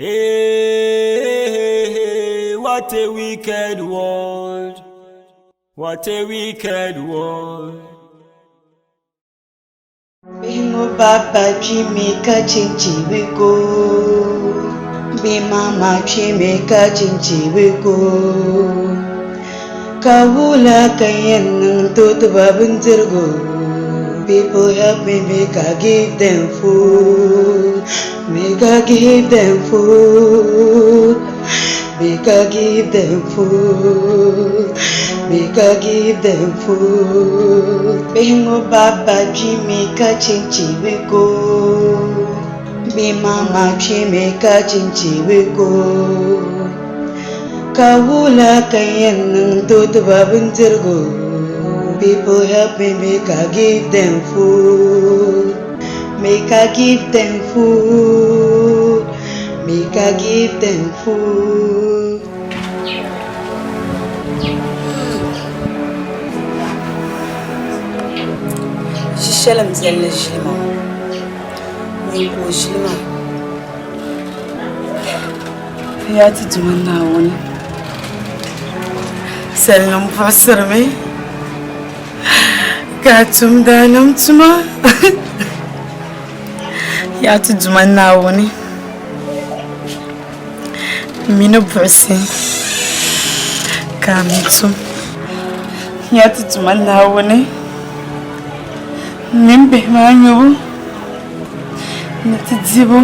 Hey, what a wicked world. What a wicked world. Bingo Baba Jimmy Kachinchi we go. Be Mama Jimmy Kachinchi we go. Kawula Kayen to the Babintergo. People help me make I give them food. Make I give them food. Make I give them food. Make I give them food. Bingo Baba Jimmy Kachinchi we go. Be Mama Jimmy Kachinchi we go. Kawula Kayen to the Babintergo. People help me make I give them food. Make I give them food. Make I give them food. Shishalam zelle shilma. Minko shilma. Fiyati tumanna wani. Sallam fassar mai. Katum dalam tuma. Yati tumanna wani. Mino person. Kamitum. Yati tumanna wani. Nimbe manyo natijibo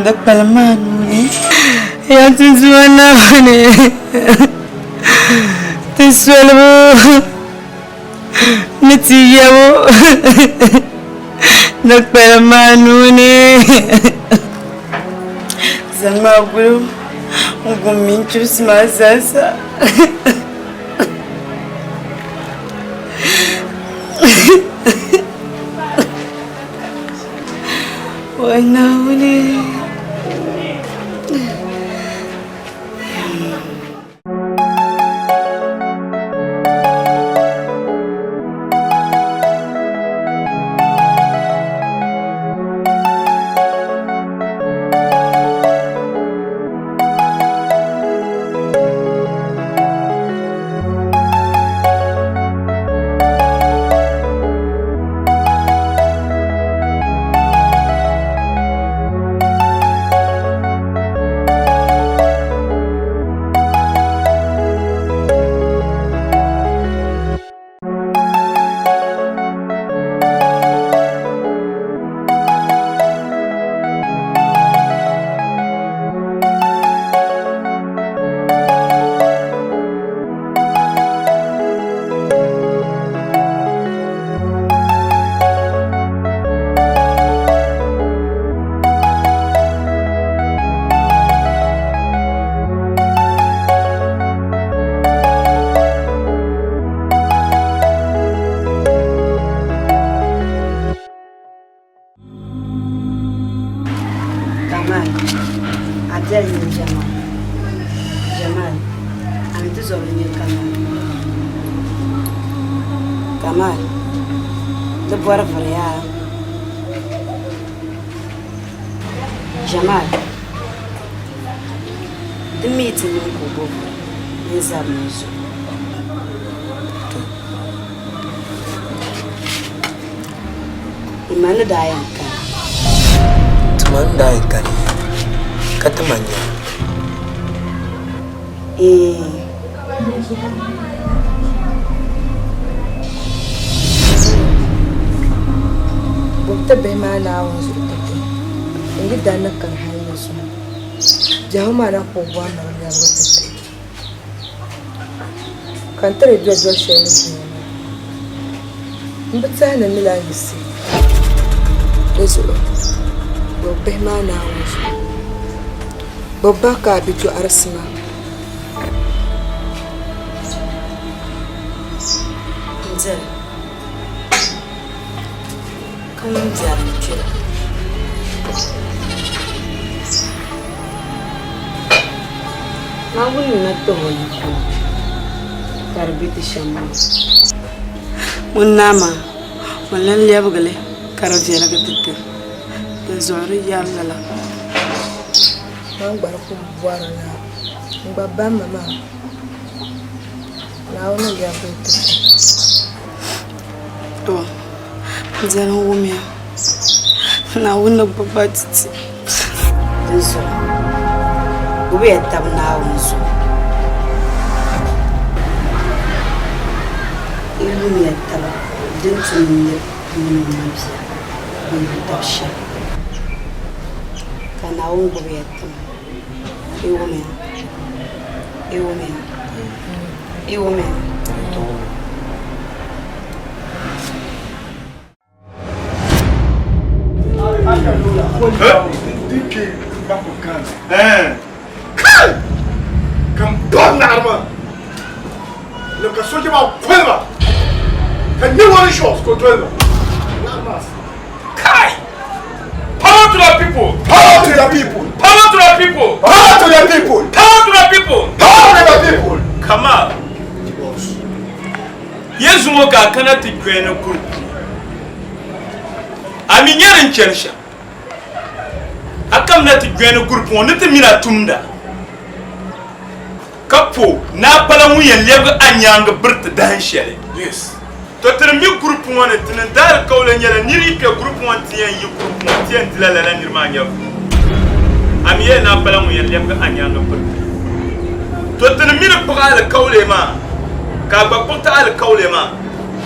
Dagbani ya tujwana ne tiswelbo natiyawo Dagbani ne zama gulu ngumin chusma sasa Wanawani Jamal, I'm dissolving Kamal, the board of Jamal, the meeting in Kubo is a music. Imana dying can. Tuman dying can. Katamanya. Bukta bema na wanzu tete. Ingi dana kan hanya su. Jahuma na pobwa na nyago tete. Kantare dwa shene ni. Mbutsa na nila ngisi. Dezulo. Bema na wanzu. Bobaka bitu arsima. Nzel. Come down, kid. Mawun na to hoyi ko. Karbiti shamu. Munama. Walan liya bugale. Karavera ka titte. Da zori yalla la. Mangbar ko buwara na. Ngbaba mama. Na ono ya bote. To. Nzana wumia. Na wuna babatiti. Nzo. Ube etab na nzo. Ilu etab. Dintu ni mabia. Ni tabsha. Kana ungu etab. Iwumia. Come down, Narma. Look at Soja Quella. Can you want to show us? Go to them. Kai! Power to the people! Power to the people! Power to the people! Power to the people! Power to the people! Power to the people! Come on. Yes, Moka cannot take a group. I mean, you're in Chelsea. I come not to a group on the Mina Tunda. Kapo, na palamu ya lego anyanga birth dance. Yes. Totre mi group one tene dal kawle nyala niri pe group one tien yi group one tien dilala la nirmanya. Amiye na palamu ya lego anyanga birth. Totre mi ne pala kawle ma. Ka ba porta al kawle ma.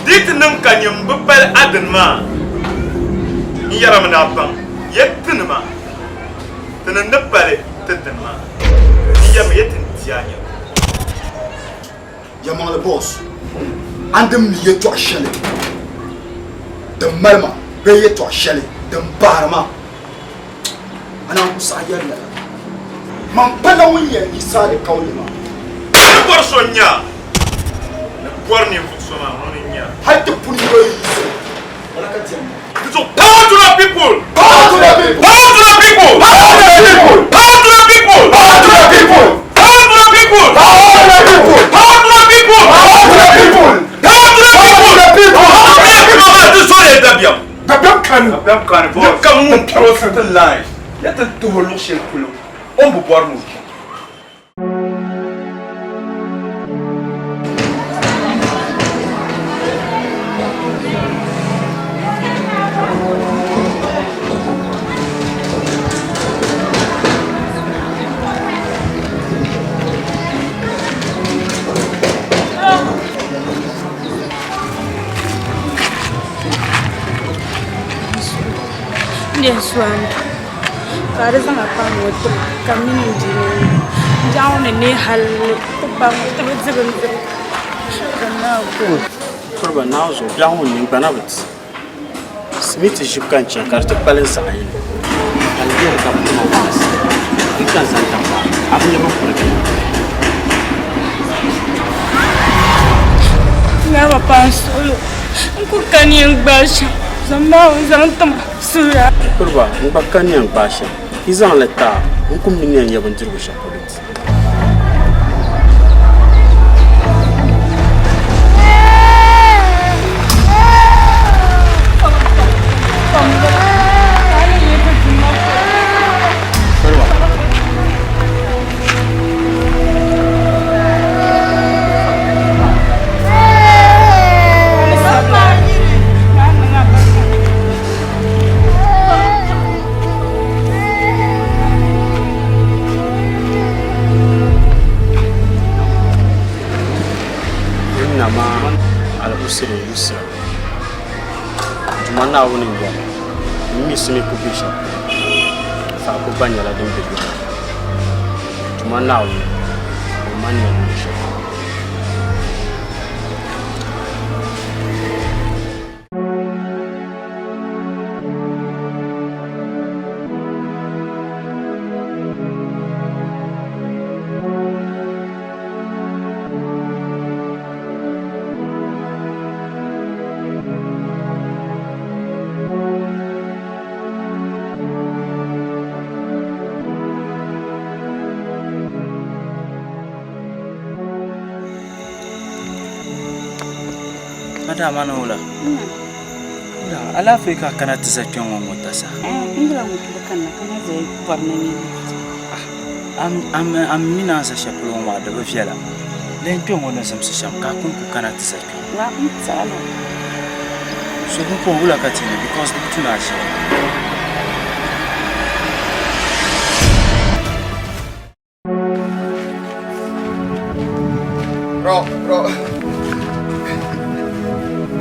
Dit nam kanyam bal adan ma. Ni yaram na ban. Yetin ma. Tene ne pale teten ma. Ni yam yetin tianya. Yamang the boss. And them near to a shelly. The Malma, pay to a shelly. The Barma. And I'm Sayana. Mampalawi, he saw the Kaulima. Porsonia. Warning for some morning. Had to put you So power to the people! Power to the people! Power to the people! Power to the people! Power to the people! Power to the people! Power to the people! Power to the people! Power to the people! Power to the people! Power to the people! Power to the people! The Yes, one. God is not a fan with the community. Down in the hall, the bank, the Kurba now so down in Banabits. Smith is you can't check out the balance. And here a couple of us. You can't send them. I've never put it. never passed. Uncle Canyon Bash. Some mountains on them. Sura. Kurba, Mbakanyang Basha. He's on the tar. Uncumbin Yavan Jewish police. Mana woni ngwa mi sumi kubisha fa ko banya la dem bedu mana woni o mani woni Madam Manola. Ala Africa cannot say to one what I say. England would look at the Parnani. am mina sa shapulon wa da bafiala len to ngona sam sa sham ka kun ku kana tisa Na mtsala. so kun ko hula ka tini because the tuna shi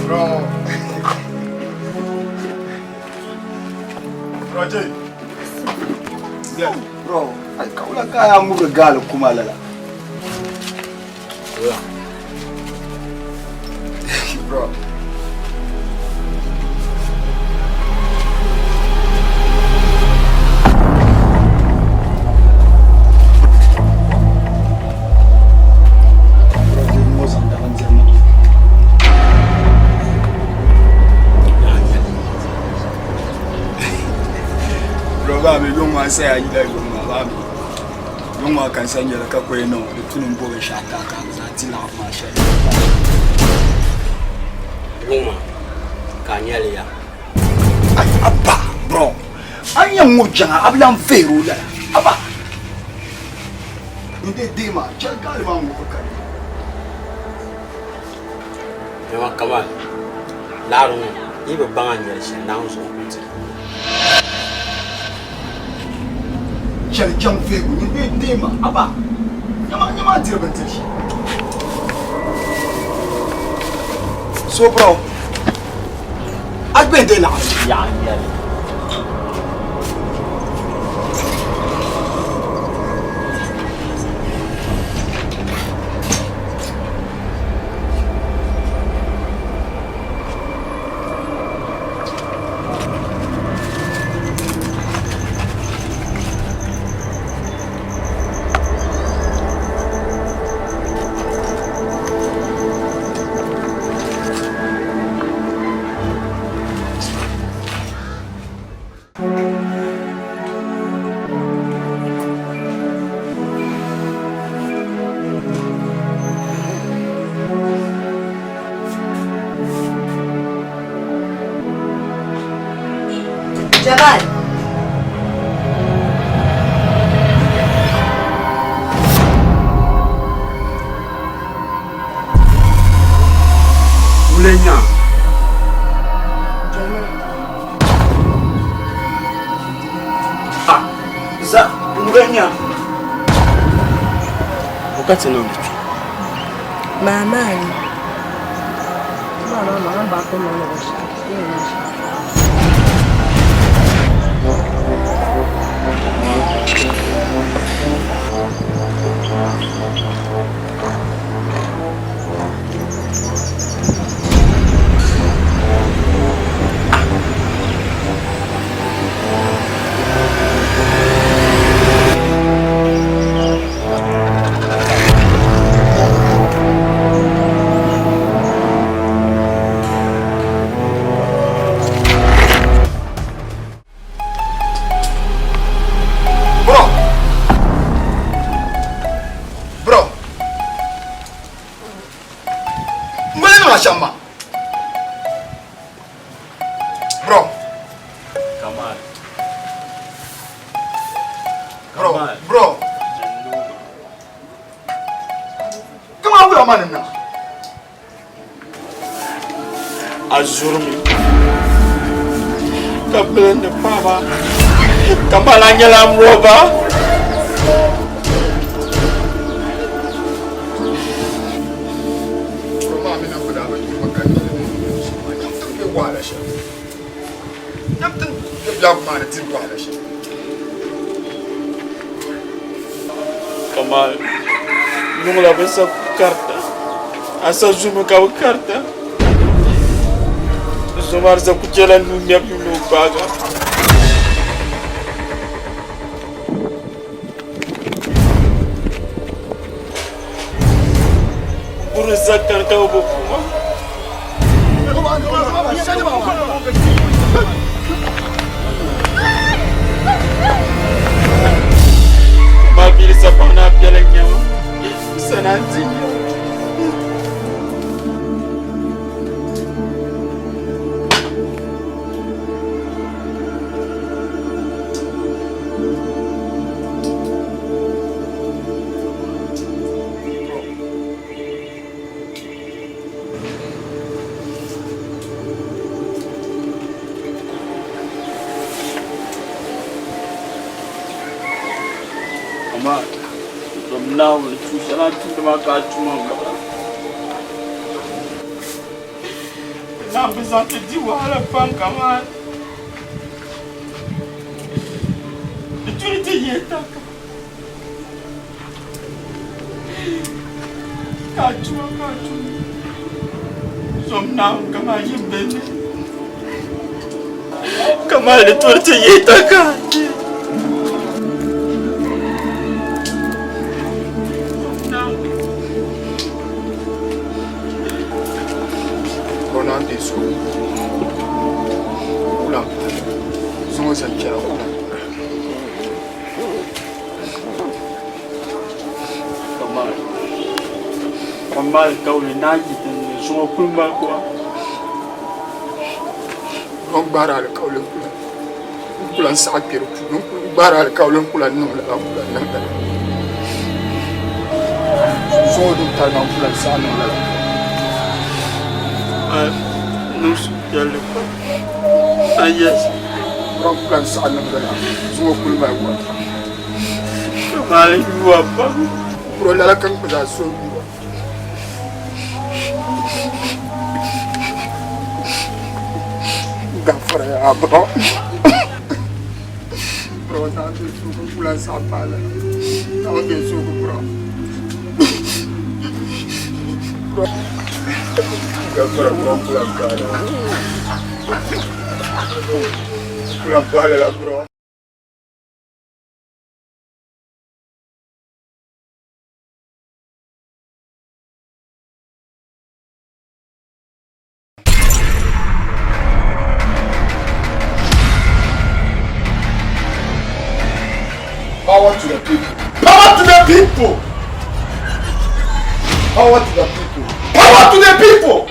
Bro. Roger. Yeah, bro. Ai kaula kaya muka gala kuma lala. Bro. Say I like you ma kan sanya ka koyi no da tunun boga shata ka za ti na ma sha Yuma kanyale ya ai abba bro anya muja ablan fero la abba inde dima chagal ma mu ka Yuma kamal laru ibe banganya shi na so kuti Jam fego inde dima abba nyama tirban tashi so bro agbe de la ya Jabal. Mulenya za mulenya wakati no litu Mama ni. Mama ba ko mo no sha. Shamba. Bro. Kamal. Bro. Come on, we are man now. Azurmi. Kablen de papa. Kamal angela mroba. Kamal, não leva essa carta. Essa zuma com a carta. Zumar essa cuchela no meu não paga. Por essa carta eu vou fumar. Mabili sapana pela nyama sanantinho Ama from now to shall to my car tomorrow. Now presented you all a fun come on. The 20 years. Got you. So now come on, you baby. Come on, the 20 years. Mal kau le naji ten so kulma ko non baral kau le kula sa kero non baral kau le kula no la kula na ka so do ta na kula sa no la nus yalla ayes ron kula sa na la so kulma ko mal yu apa pro la kan ko da so gafara ya bro nanti suku bulan sapala nanti suku bro gafara bulan kala lah bro. Power to the people. Power to the people. Power to the people. Power to the people.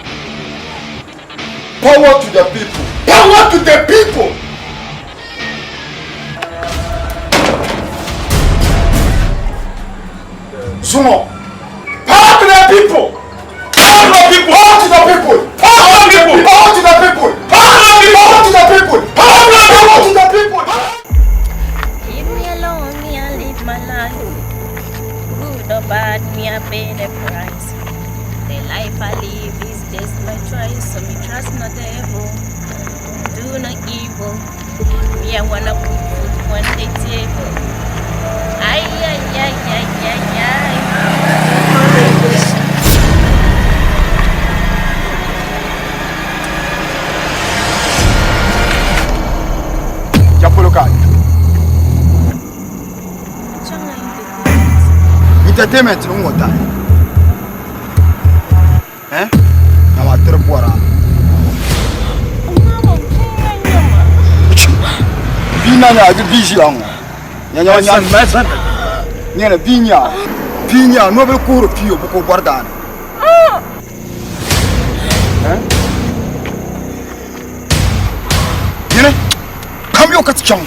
Power to the people. Power to the people. Sumo. Power to the people. Power to the people. Power to the people. Power to the people. Power to the people. Power to the people. Power to the people. My life, good or bad, me I pay the price. The life I live is just my choice, so me trust not the devil, do no evil. Me I wanna put food on the table. Ay ay ay ay ay ay. Japolokai. Entertainment no water. Na water bora. Bina ya de bisi ang. Nya nya na binya no be kuro pio ko guardana. Yene kam yo kat chang.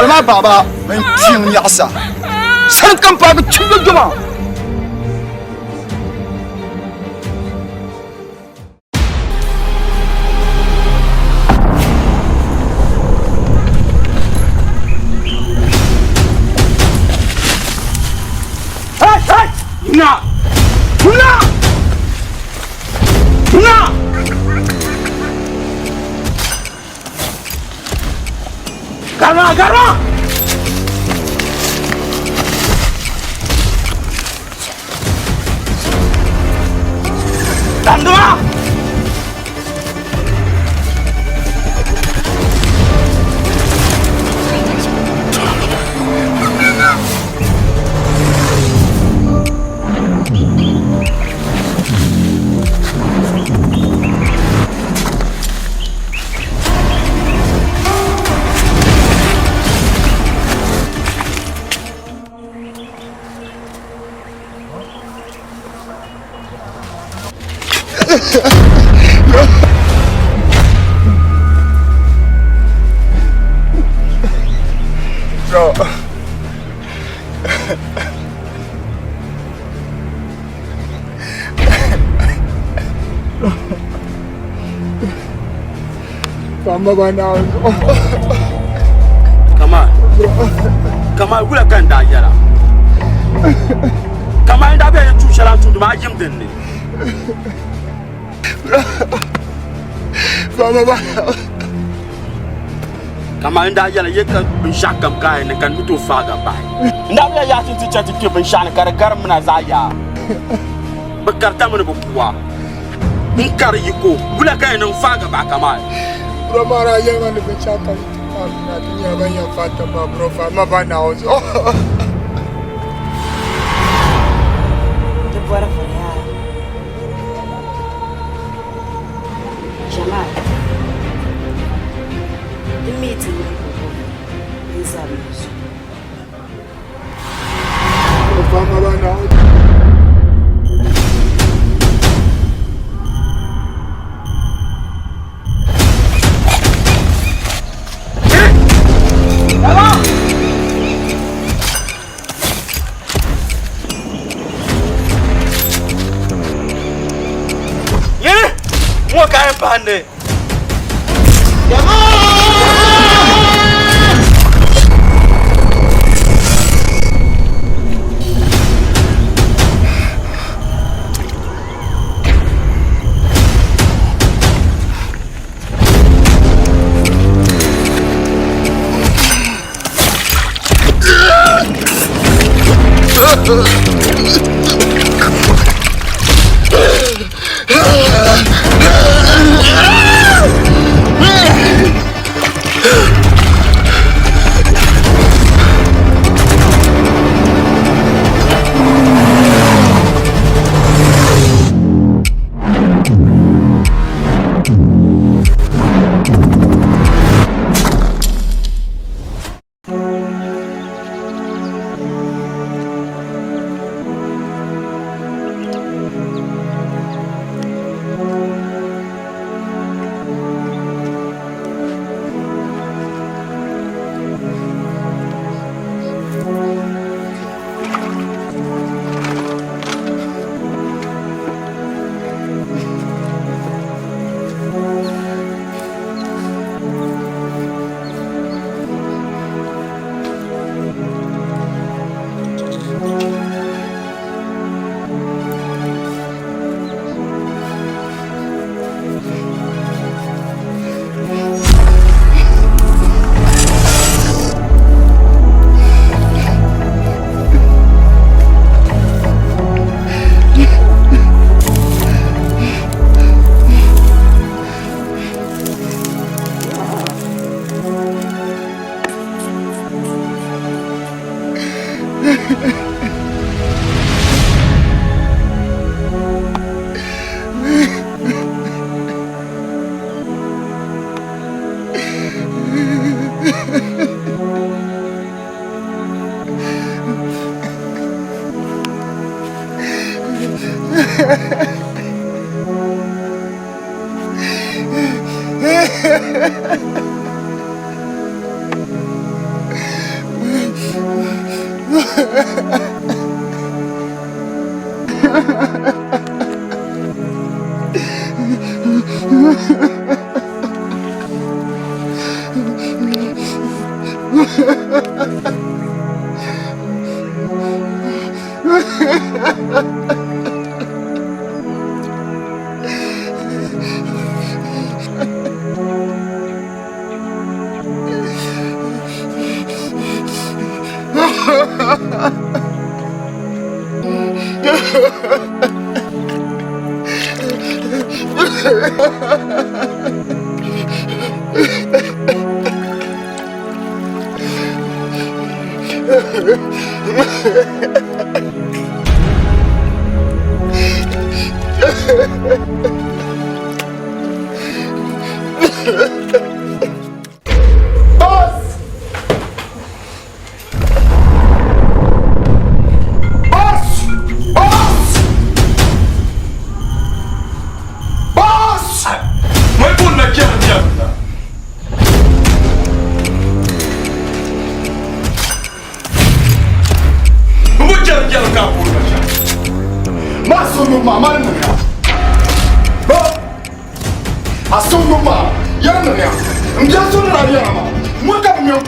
Lama baba main ting yasa. Sangat kan baba cuma cuma. Hey, Una. Garma! Tandua! Bro. Mama bana. Kamal gula kan da yara. Kamal da bai tu shalan tu ma jim din ne. Mama bana. Kamal da yara yeka bin shakam kai ne kan mutu faga bai. Nda bai ya tin ta ti bin shan kar muna zaya. Bakar ta mun bukuwa. In kar yiko gula kai nan faga ba Kamal. Bro mara yenga ni bin shakam. Na dunia banyak fata ma bro fama bana ozo. Bora falhar. Jamal. Limite ne exames. Bro fama bana ozo. Mua kain pandai. mama na ba asono ma ya na ya mbia so na ya ma mo ka mi ko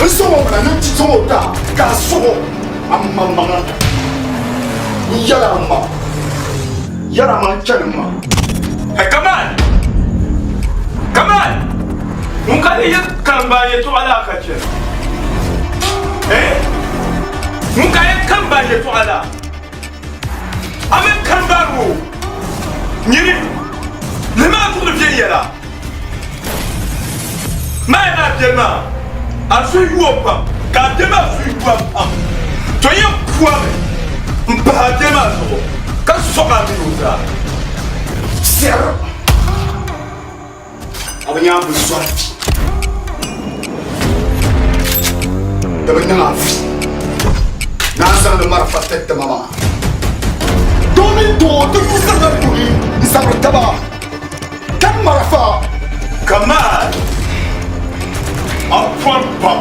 ma so mo na no ti so da ka so amma ma yara ma chan ma hey come on mun ka yi kan ba ya to ala ka ce mun ka yi kan ba ya to ala amen kan ba ro nyiri le ma ko de yara ma na de ma a su yu pa ka de ma su yu pa to ye kwa mpa de ma so ka so ka mi uza ser abanya bu swati da banya na san da marfa tetta mama domin to duk kusa da kuri isabar taba kan marfa kamal apon pa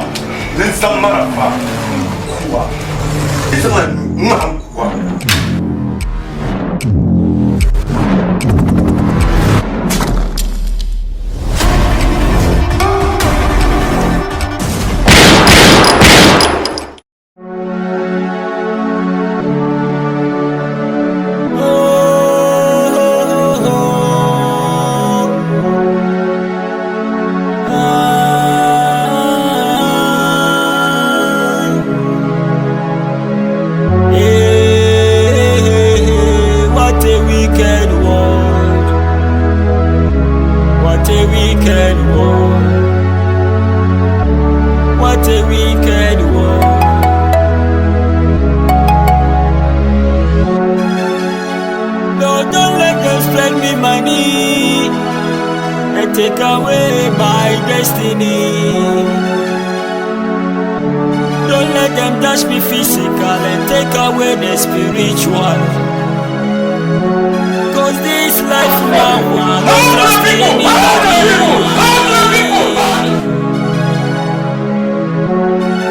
nin san marfa kuwa ita ma kuwa Take away my destiny. Don't let them touch me physical and take away the spiritual. Cause this life now I'm not trusting anybody.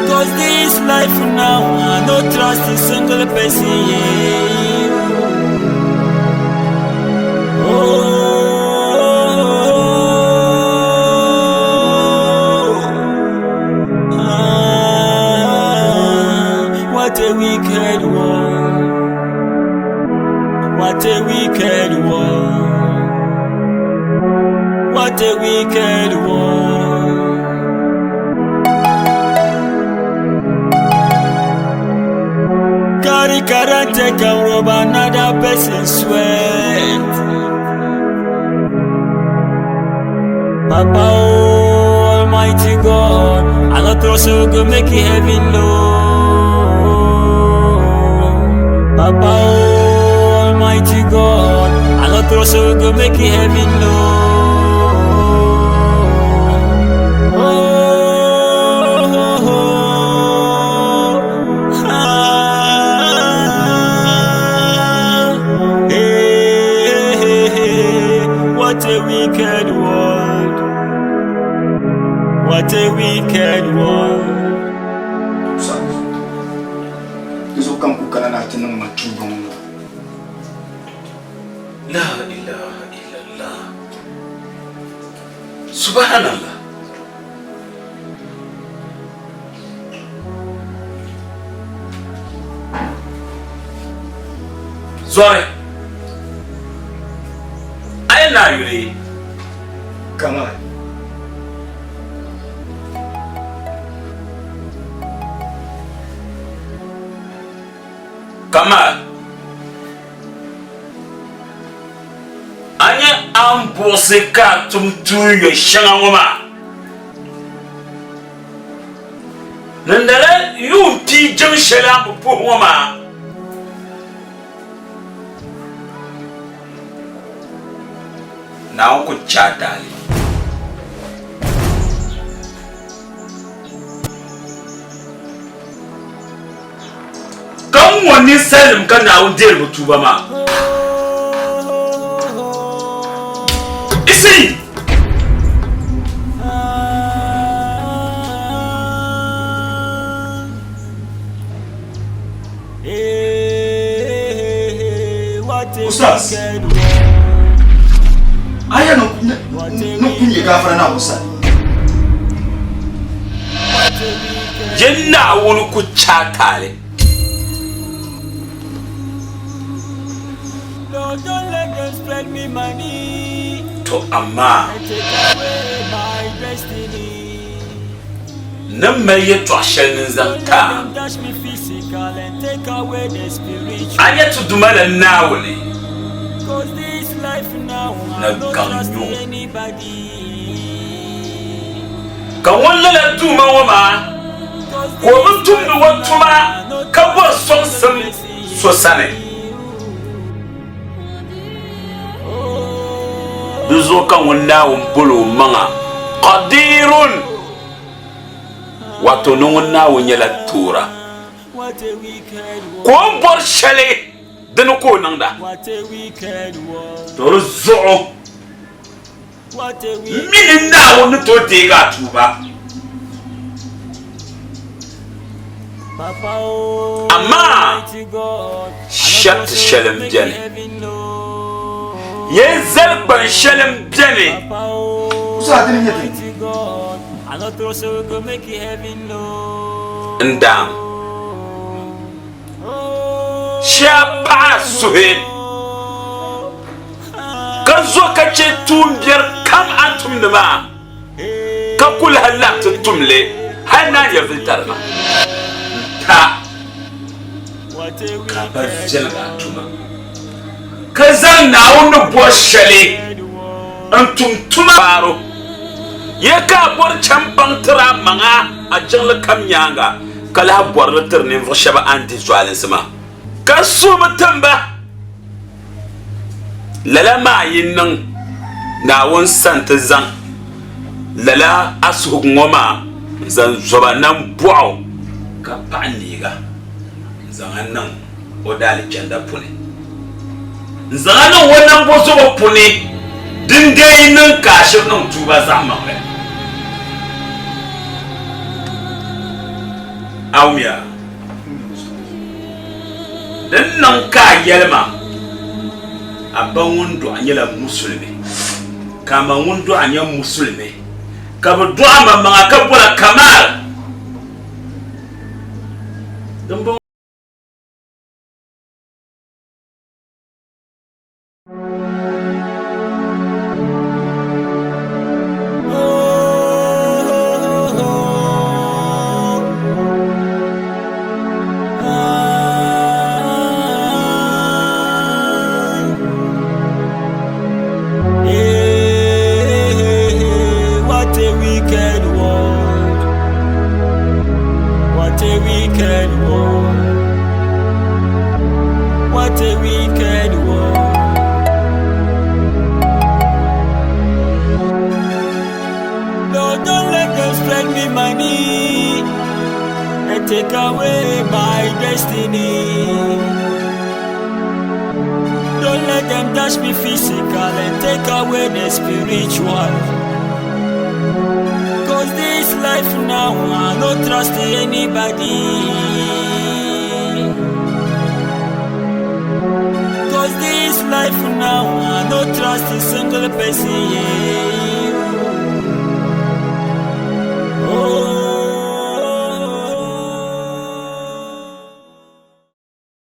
Cause this life now I'm not trusting single person. What a wicked world. What a wicked world. What a wicked world. Carry current, take and rob another person's sweat. Papa, oh, Almighty God, I not also go make it heaven low. Papa, oh, Almighty God, I not also go make it heaven low. What a wicked world. What a wicked world. La ilaha illallah. Subhanallah. Sorry. I know you. Come on. Kamal. Anya amboseka tumtuyo shangoma. Nandala yu ti jamshela mpuhoma. Na uko chadali. Kan wani salim kana undir mutuba ma. Isi. Nukunye gafara na musa. Jenna wonu ku chatale. Lord, don't let them spend me money. To amma. Take away my destiny. Namaye to ashelin zanta. Touch me physical and take away the spiritual. Anya to dumala nawni. Cause this life now, I don't trust anybody. Kawalla la duma wama. Ko mutum da watuma ka bo son sam so sane. Bizo kan wanda bolo manga qadirun wato non wanda wonyela tura What a wicked world. ko bor shale dan ko nangda What a wicked world. to zo What a wicked min na woni to diga tuba Papa, oh, amma mighty God. shat shalem jani Heaven, no. yezel ban shalem jani Papa, oh, Usa atini nyete. mighty God. I not throw so go make it heaven, no. ndam Oh, shapa suhe ka zo ka ce tumbiyar kam antum nima ka kul halak tumle hana ya fitarma ta what a ka bar wicked jalga tuma ka zan na wani boshale antum tuma baro ya ka bor champan tra manga a jangla kam nyanga kala bor la tirne fo shaba anti zwalin sama ka so mutamba lala ma yin nan na won santa zan lala asu ngoma zan zoba nan buaw ka paniga zan nan odal janda pune zan nan wannan bozo ba pune dingai nan kashin nan tuba zaman ba awya dan nan ka yelma abban wando anyela musulmi kama wando anya musulmi ka bu du'a mamma ka bula kamal dan ba What a wicked world. What a wicked world. What a wicked world. Lord, don't let them spend me money and take away my destiny. Don't let them touch me physical and take away the spiritual. Cause this life now, I don't trust anybody. Cause this life now, I don't trust a single person.